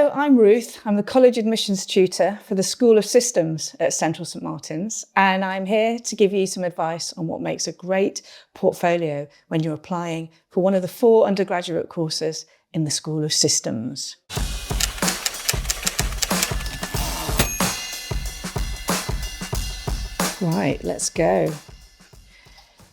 So I'm Ruth. I'm the College Admissions Tutor for the School of Systems at Central St Martin's, and I'm here to give you some advice on what makes a great portfolio when you're applying for one of the 4 undergraduate courses in the School of Systems. Right, let's go.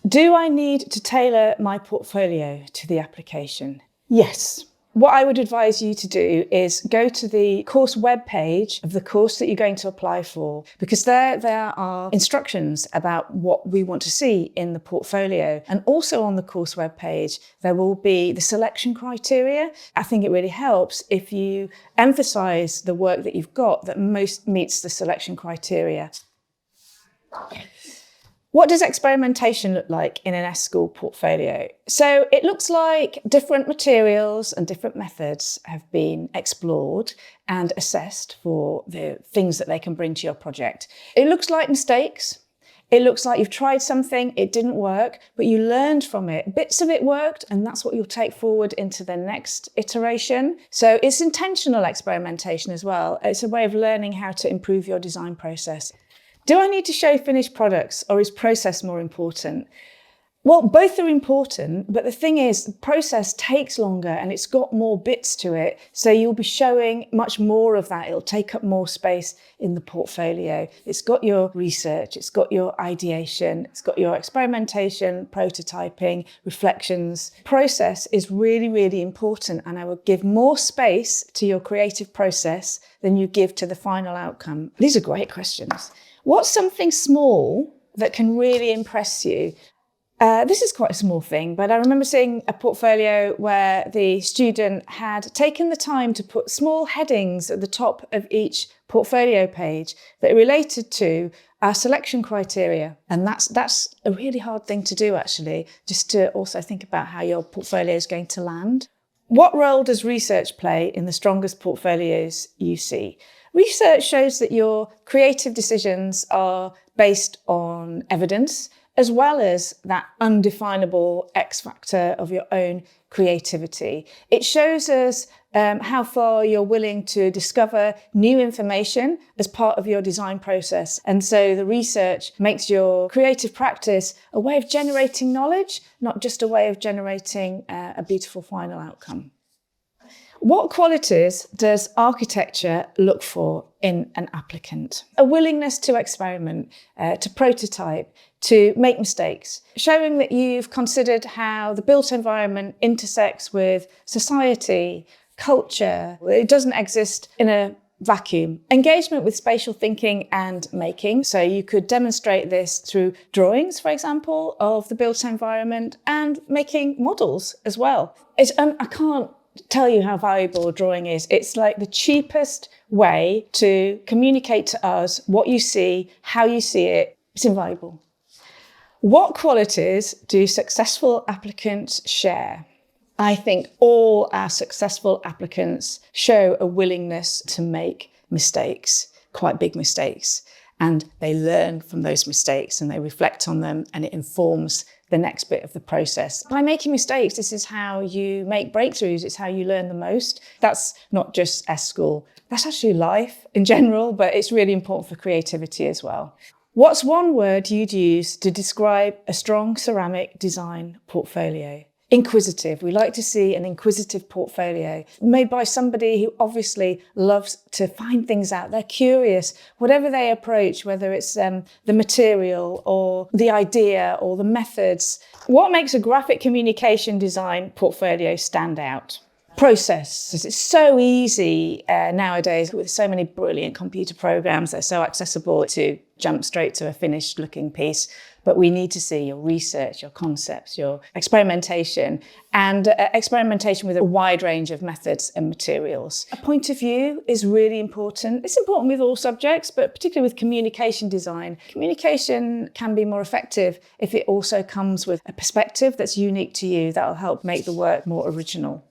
Do I need to tailor my portfolio to the application? Yes. What I would advise you to do is go to the course webpage of the course that you're going to apply for, because there are instructions about what we want to see in the portfolio. And also on the course webpage, there will be the selection criteria. I think it really helps if you emphasize the work that you've got that most meets the selection criteria. What does experimentation look like in an S-School portfolio? So it looks like different materials and different methods have been explored and assessed for the things that they can bring to your project. It looks like mistakes. It looks like you've tried something, it didn't work, but you learned from it. Bits of it worked, and that's what you'll take forward into the next iteration. So it's intentional experimentation as well. It's a way of learning how to improve your design process. Do I need to show finished products, or is process more important? Well, both are important, but the thing is, the process takes longer and it's got more bits to it. So you'll be showing much more of that. It'll take up more space in the portfolio. It's got your research, it's got your ideation, it's got your experimentation, prototyping, reflections. Process is really, really important, and I would give more space to your creative process than you give to the final outcome. These are great questions. What's something small that can really impress you? This is quite a small thing, but I remember seeing a portfolio where the student had taken the time to put small headings at the top of each portfolio page that related to our selection criteria. And that's a really hard thing to do, actually, just to also think about how your portfolio is going to land. What role does research play in the strongest portfolios you see? Research shows that your creative decisions are based on evidence, as well as that undefinable X factor of your own creativity. It shows us how far you're willing to discover new information as part of your design process. And so the research makes your creative practice a way of generating knowledge, not just a way of generating a beautiful final outcome. What qualities does architecture look for in an applicant? A willingness to experiment, to prototype, to make mistakes, showing that you've considered how the built environment intersects with society, culture. It doesn't exist in a vacuum. Engagement with spatial thinking and making. So you could demonstrate this through drawings, for example, of the built environment, and making models as well. I can't tell you how valuable drawing is. It's like the cheapest way to communicate to us what you see, how you see it. It's invaluable. What qualities do successful applicants share? I think all our successful applicants show a willingness to make mistakes, quite big mistakes, and they learn from those mistakes and they reflect on them, and it informs the next bit of the process. By making mistakes, this is how you make breakthroughs. It's how you learn the most. That's not just S-School. That's actually life in general, but it's really important for creativity as well. What's one word you'd use to describe a strong ceramic design portfolio? Inquisitive. We like to see an inquisitive portfolio made by somebody who obviously loves to find things out. They're curious, whatever they approach, whether it's the material or the idea or the methods. What makes a graphic communication design portfolio stand out? Process. It's so easy nowadays with so many brilliant computer programs. They're so accessible to jump straight to a finished looking piece. But we need to see your research, your concepts, your experimentation, and experimentation with a wide range of methods and materials. A point of view is really important. It's important with all subjects, but particularly with communication design. Communication can be more effective if it also comes with a perspective that's unique to you. That'll help make the work more original.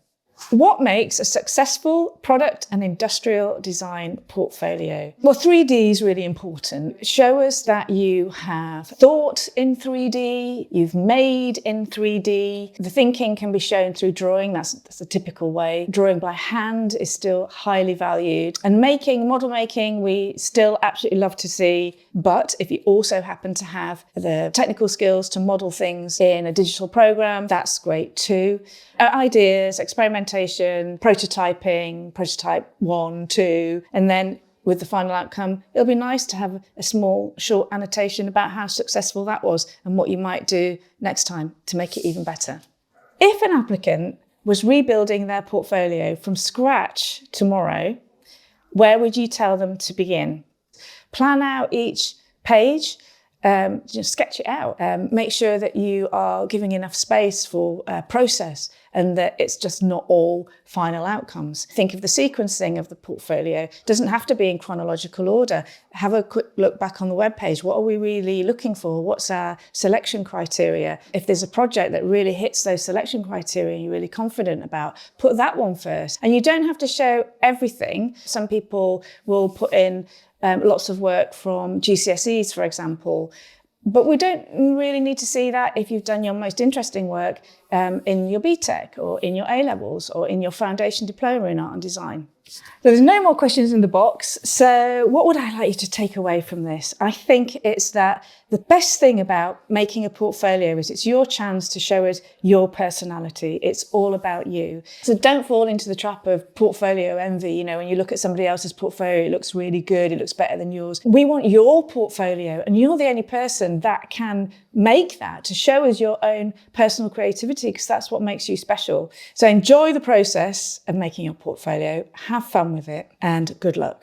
What makes a successful product and industrial design portfolio? Well, 3D is really important. Show us that you have thought in 3D, you've made in 3D. The thinking can be shown through drawing. That's a typical way. Drawing by hand is still highly valued. And model making, we still absolutely love to see. But if you also happen to have the technical skills to model things in a digital program, that's great too. Ideas, experimentation, prototyping, prototype 1, 2, and then with the final outcome, it'll be nice to have a small, short annotation about how successful that was and what you might do next time to make it even better. If an applicant was rebuilding their portfolio from scratch tomorrow, where would you tell them to begin? Plan out each page. Just sketch it out. Make sure that you are giving enough space for process and that it's just not all final outcomes. Think of the sequencing of the portfolio. It doesn't have to be in chronological order. Have a quick look back on the webpage. What are we really looking for? What's our selection criteria? If there's a project that really hits those selection criteria you're really confident about, put that one first. And you don't have to show everything. Some people will put in lots of work from GCSEs, for example. But we don't really need to see that if you've done your most interesting work in your BTEC or in your A-levels or in your foundation diploma in art and design. So there's no more questions in the box. So what would I like you to take away from this? I think it's that the best thing about making a portfolio is it's your chance to show us your personality. It's all about you. So don't fall into the trap of portfolio envy. You know, when you look at somebody else's portfolio, it looks really good, it looks better than yours. We want your portfolio, and you're the only person that can make that, to show us your own personal creativity, because that's what makes you special. So enjoy the process of making your portfolio, have fun with it, and good luck.